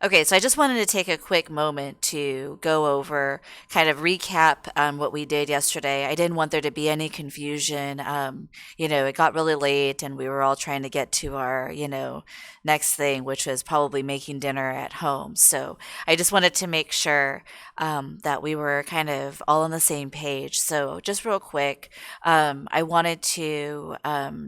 Okay, so I just wanted to take a quick moment to go over, kind of recap what we did yesterday. I didn't want there to be any confusion. It got really late and we were all trying to get to our, next thing, which was probably making dinner at home. So I just wanted to make sure that we were kind of all on the same page. So just real quick, I wanted to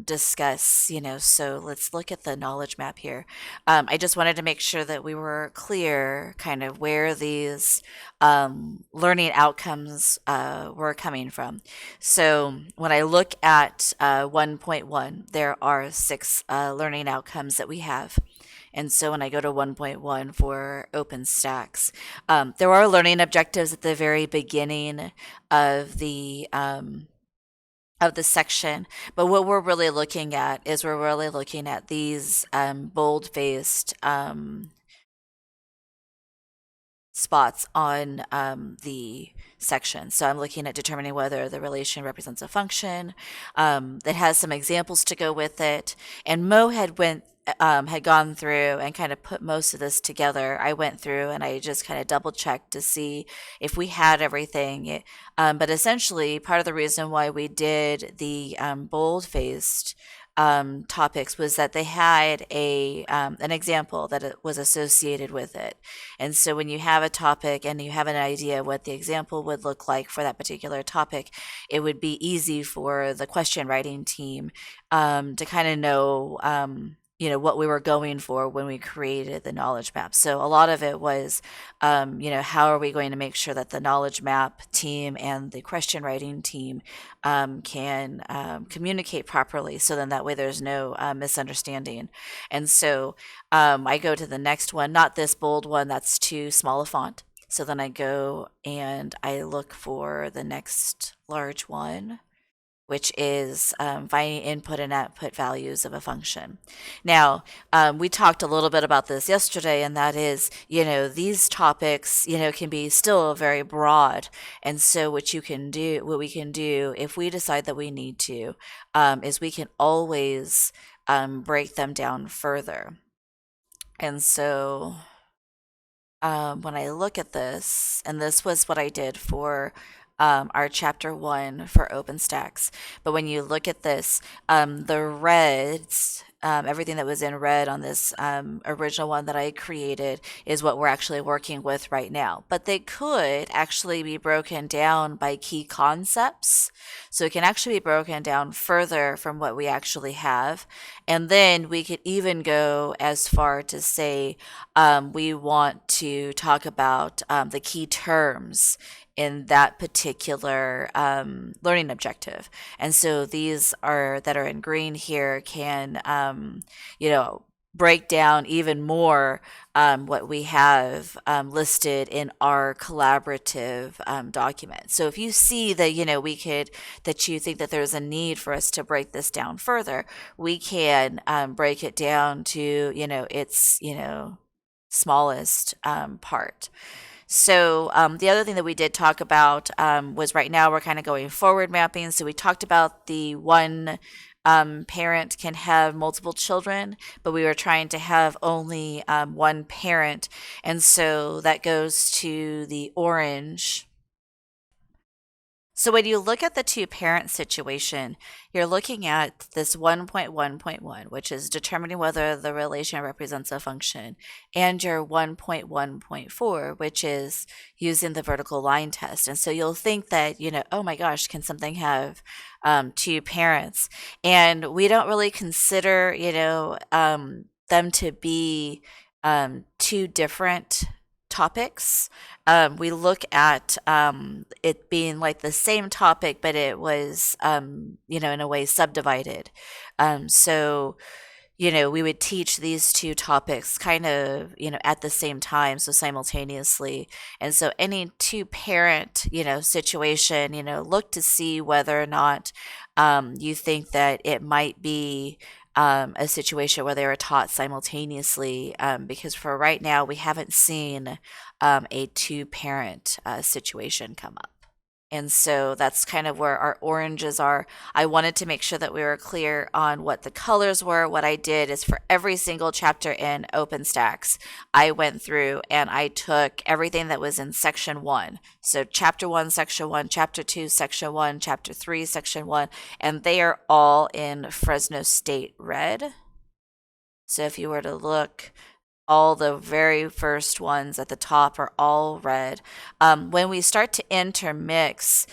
discuss, so let's look at the knowledge map here. I just wanted to make sure that we were clear kind of where these learning outcomes were coming from. So when I look at 1.1, there are six learning outcomes that we have. And so when I go to 1.1 for OpenStax, there are learning objectives at the very beginning of the section. But what we're really looking at is we're really looking at these bold-faced spots on the section. So I'm looking at determining whether the relation represents a function that has some examples to go with it. And Mo had gone through and kind of put most of this together. I went through and I just kind of double checked to see if we had everything. But essentially, part of the reason why we did the bold-faced topics was that they had an example that it was associated with it. And so when you have a topic and you have an idea what the example would look like for that particular topic, it would be easy for the question writing team to kind of know what we were going for when we created the knowledge map. So a lot of it was, how are we going to make sure that the knowledge map team and the question writing team can communicate properly, so then that way there's no misunderstanding. And so I go to the next one, not this bold one, that's too small a font. So then I go and I look for the next large one, which is finding input and output values of a function. Now, we talked a little bit about this yesterday, and that is, these topics, can be still very broad. And so what we can do, if we decide that we need to, is we can always break them down further. And so when I look at this, and this was what I did for our chapter 1 for OpenStax. But when you look at this, the reds, everything that was in red on this original one that I created is what we're actually working with right now. But they could actually be broken down by key concepts. So it can actually be broken down further from what we actually have. And then we could even go as far to say we want to talk about the key terms in that particular learning objective. And so these that are in green here can, break down even more what we have listed in our collaborative document. So if you see that, that you think that there's a need for us to break this down further, we can break it down to, its, smallest part. So the other thing that we did talk about was right now we're kind of going forward mapping. So we talked about the one parent can have multiple children, but we were trying to have only one parent. And so that goes to the orange. So when you look at the two-parent situation, you're looking at this 1.1.1, which is determining whether the relation represents a function, and your 1.1.4, which is using the vertical line test. And so you'll think that, oh my gosh, can something have two parents? And we don't really consider, them to be two different topics. We look at it being like the same topic, but it was, in a way subdivided. So, we would teach these two topics kind of, at the same time, so simultaneously. And so any two parent, situation, look to see whether or not you think that it might be a situation where they were taught simultaneously, because for right now we haven't seen a two-parent situation come up. And so that's kind of where our oranges are. I wanted to make sure that we were clear on what the colors were. What I did is for every single chapter in OpenStax, I went through and I took everything that was in section 1. So chapter 1, section 1, chapter 2, section 1, chapter 3, section 1, and they are all in Fresno State red. So if you were to look, all the very first ones at the top are all red. When we start to intermix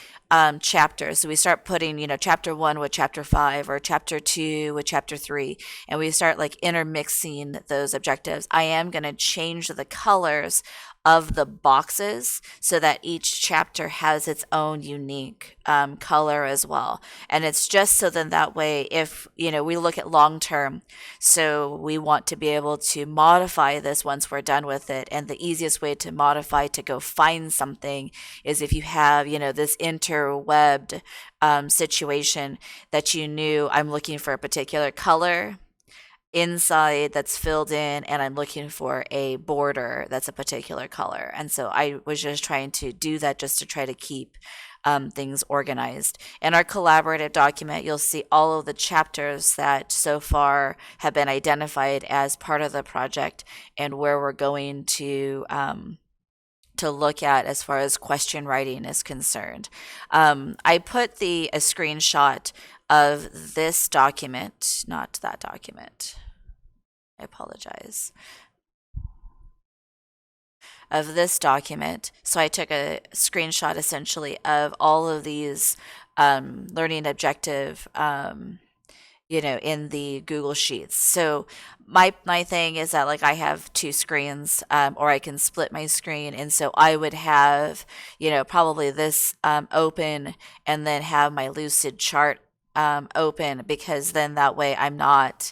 chapters, so we start putting, chapter 1 with chapter 5 or chapter 2 with chapter 3, and we start like intermixing those objectives, I am going to change the colors of the boxes so that each chapter has its own unique color as well. And it's just so then that way, if, we look at long term, so we want to be able to modify this once we're done with it. And the easiest way to modify to go find something is if you have, this interwebbed situation that you knew I'm looking for a particular color inside that's filled in, and I'm looking for a border that's a particular color. And so I was just trying to do that just to try to keep things organized. In our collaborative document, you'll see all of the chapters that so far have been identified as part of the project and where we're going to look at as far as question writing is concerned. I put a screenshot of this document, not that document. I apologize. Of this document. So I took a screenshot essentially of all of these learning objective in the Google Sheets. So my thing is that like I have two screens, or I can split my screen, and so I would have probably this open and then have my Lucid chart open, because then that way I'm not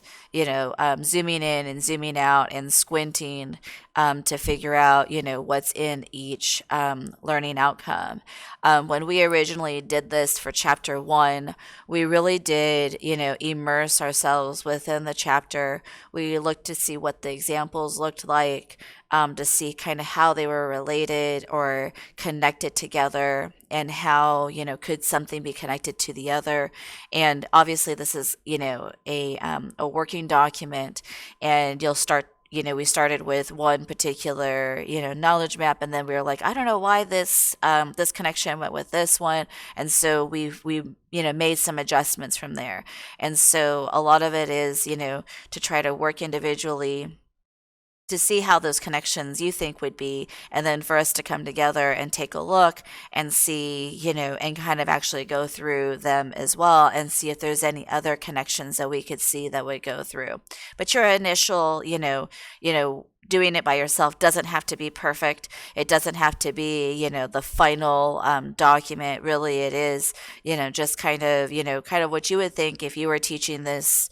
zooming in and zooming out and squinting to figure out what's in each learning outcome. When we originally did this for chapter 1, we really did immerse ourselves within the chapter. We looked to see what the examples looked like, to see kind of how they were related or connected together, and how could something be connected to the other. And obviously this is a working document, and you'll start we started with one particular, knowledge map, and then we were like, I don't know why this connection went with this one, and so we made some adjustments from there. And so a lot of it is, to try to work individually to see how those connections you think would be, and then for us to come together and take a look and see, and kind of actually go through them as well and see if there's any other connections that we could see that would go through. But your initial, doing it by yourself doesn't have to be perfect. It doesn't have to be, the final document. Really, it is, just kind of what you would think if you were teaching this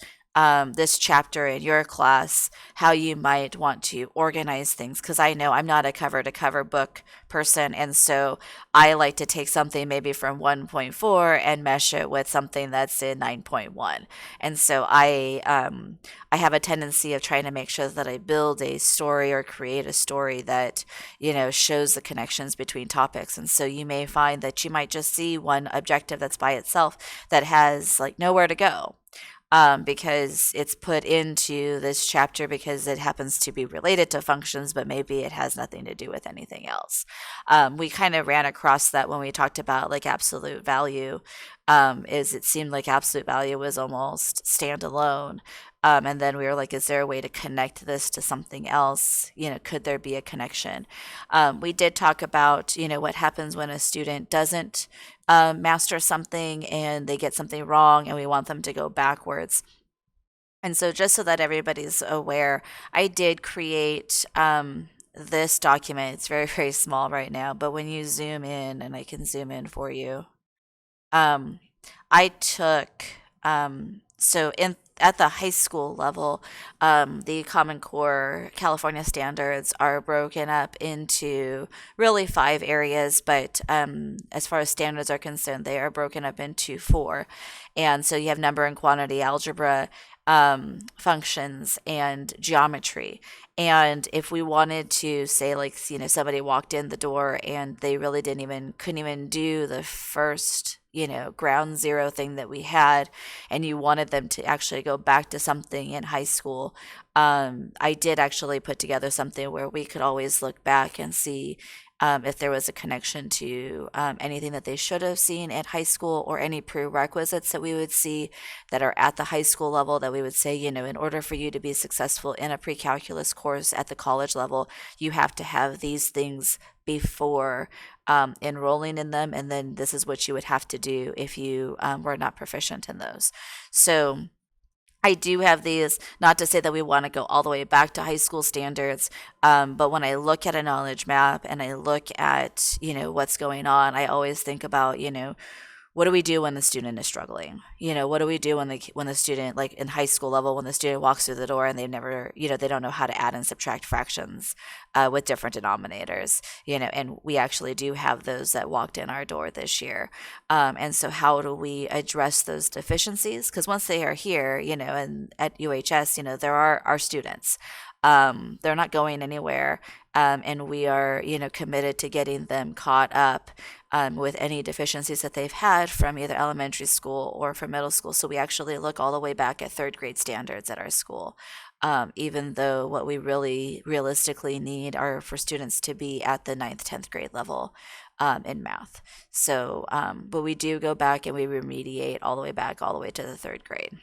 chapter in your class, how you might want to organize things. Because I know I'm not a cover to cover book person, and so I like to take something maybe from 1.4 and mesh it with something that's in 9.1. And so I have a tendency of trying to make sure that I build a story or create a story that shows the connections between topics. And so you may find that you might just see one objective that's by itself that has like nowhere to go, because it's put into this chapter because it happens to be related to functions, but maybe it has nothing to do with anything else. We kind of ran across that when we talked about like absolute value, is it seemed like absolute value was almost standalone. And then we were like, is there a way to connect this to something else? Could there be a connection? We did talk about, what happens when a student doesn't master something and they get something wrong and we want them to go backwards. And so just so that everybody's aware, I did create this document. It's very, very small right now, but when you zoom in, and I can zoom in for you, I took, so at the high school level, the Common Core California standards are broken up into really 5 areas, but as far as standards are concerned, they are broken up into 4. And so you have number and quantity, algebra, functions, and geometry. And if we wanted to say, like, somebody walked in the door and they really couldn't even do the first, ground zero thing that we had, and you wanted them to actually go back to something in high school, I did actually put together something where we could always look back and see if there was a connection to anything that they should have seen at high school, or any prerequisites that we would see that are at the high school level that we would say, in order for you to be successful in a pre-calculus course at the college level, you have to have these things before enrolling in them. And then this is what you would have to do if you were not proficient in those. So I do have these, not to say that we want to go all the way back to high school standards, but when I look at a knowledge map and I look at, what's going on, I always think about, what do we do when the student is struggling? What do we do when the student, like in high school level, when the student walks through the door and they've never, they don't know how to add and subtract fractions with different denominators, and we actually do have those that walked in our door this year. And so how do we address those deficiencies? Because once they are here, and at UHS, there are our students. They're not going anywhere. And we are, committed to getting them caught up with any deficiencies that they've had from either elementary school or from middle school. So we actually look all the way back at third grade standards at our school, even though what we really realistically need are for students to be at the 9th, 10th grade level in math. So, but we do go back and we remediate all the way back, all the way to the 3rd grade.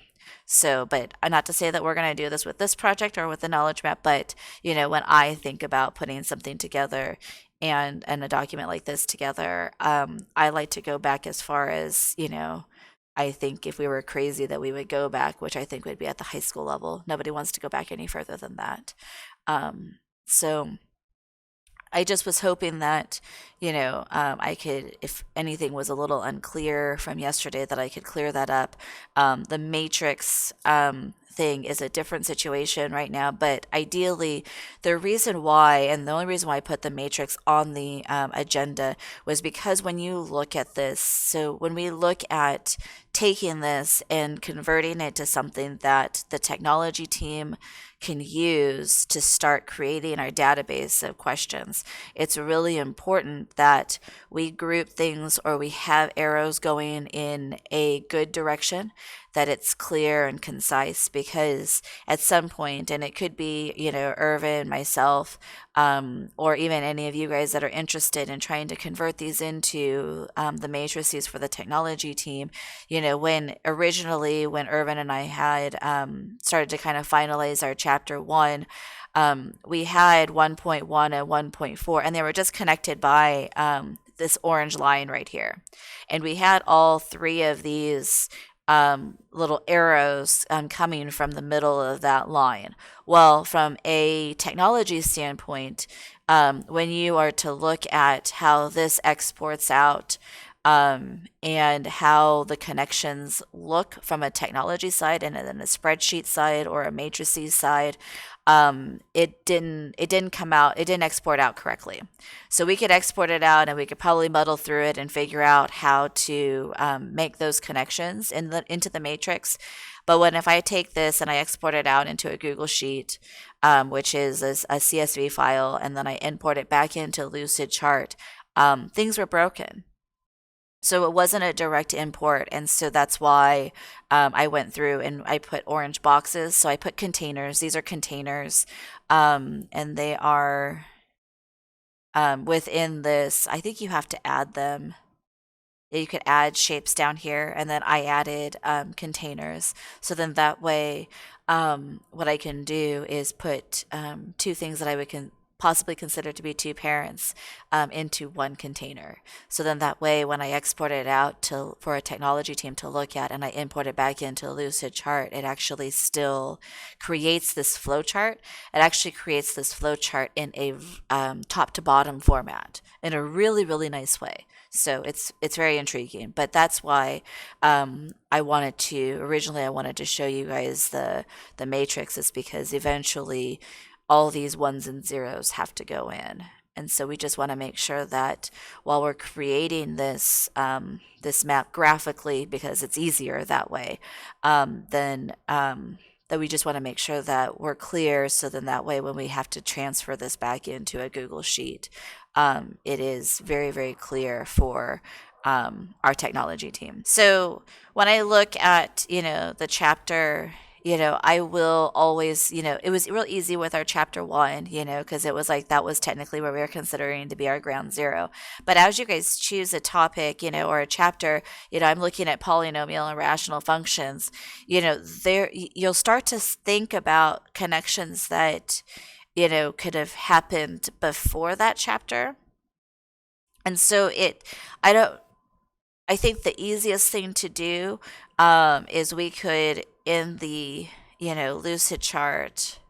So, but not to say that we're going to do this with this project or with the knowledge map, but when I think about putting something together and a document like this together, I like to go back as far as, I think if we were crazy that we would go back, which I think would be at the high school level. Nobody wants to go back any further than that. So I just was hoping that, I could, if anything was a little unclear from yesterday, that I could clear that up. The matrix thing is a different situation right now, but ideally, the reason why, and the only reason why I put the matrix on the agenda was because when you look at this, so when we look at taking this and converting it to something that the technology team can use to start creating our database of questions, it's really important that we group things, or we have arrows going in a good direction, that it's clear and concise, because at some point, and it could be, Irvin, myself, or even any of you guys that are interested in trying to convert these into the matrices for the technology team, when Irvin and I had started to kind of finalize our chapter 1, we had 1.1 and 1.4, and they were just connected by this orange line right here. And we had all 3 of these little arrows coming from the middle of that line. Well, from a technology standpoint, when you are to look at how this exports out, and how the connections look from a technology side and then a spreadsheet side or a matrices side, it didn't come out, it didn't export out correctly. So we could export it out and we could probably muddle through it and figure out how to make those connections into the matrix. But if I take this and I export it out into a Google Sheet, which is a CSV file, and then I import it back into Lucidchart, things were broken. So it wasn't a direct import, and so that's why I went through and I put orange boxes. So I put containers. These are containers, and they are within this. I think you have to add them. You could add shapes down here, and then I added containers. So then that way, what I can do is put 2 things that I would possibly considered to be two parents into one container. So then that way, when I export it out for a technology team to look at and I import it back into Lucid Chart, it actually still creates this flow chart. It actually creates this flow chart in a top to bottom format in a really, really nice way. So it's very intriguing, but that's why I wanted to originally I wanted to show you guys the matrix is because eventually all these ones and zeros have to go in. And so we just want to make sure that while we're creating this map graphically, because it's easier that way, then that we just want to make sure that we're clear. So then that way, when we have to transfer this back into a Google Sheet, it is very, very clear for our technology team. So when I look at, the chapter, I will always, it was real easy with our chapter 1, because it was like that was technically what we were considering to be our ground zero. But as you guys choose a topic, or a chapter, I'm looking at polynomial and rational functions, there you'll start to think about connections that, could have happened before that chapter. And so I think the easiest thing to do is we could, in the, Lucid Chart,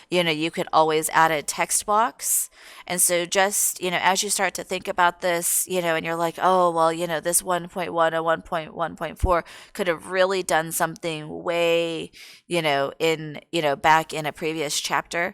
you could always add a text box. And so just, as you start to think about this, and you're like, oh, well, this 1.1 or 1.1.4 could have really done something way, back in a previous chapter,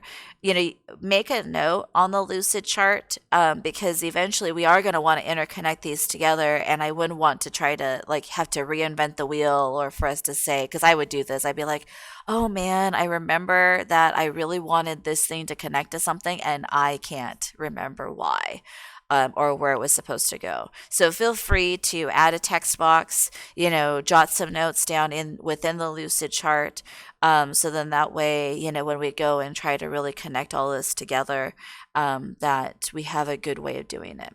make a note on the Lucid Chart because eventually we are going to want to interconnect these together. And I wouldn't want to try to have to reinvent the wheel or for us to say, because I would do this. I'd be like, oh man, I remember that I really wanted this thing to connect to something and I can't remember why. Or where it was supposed to go. So feel free to add a text box, jot some notes down within the Lucid Chart. So then that way, when we go and try to really connect all this together, that we have a good way of doing it.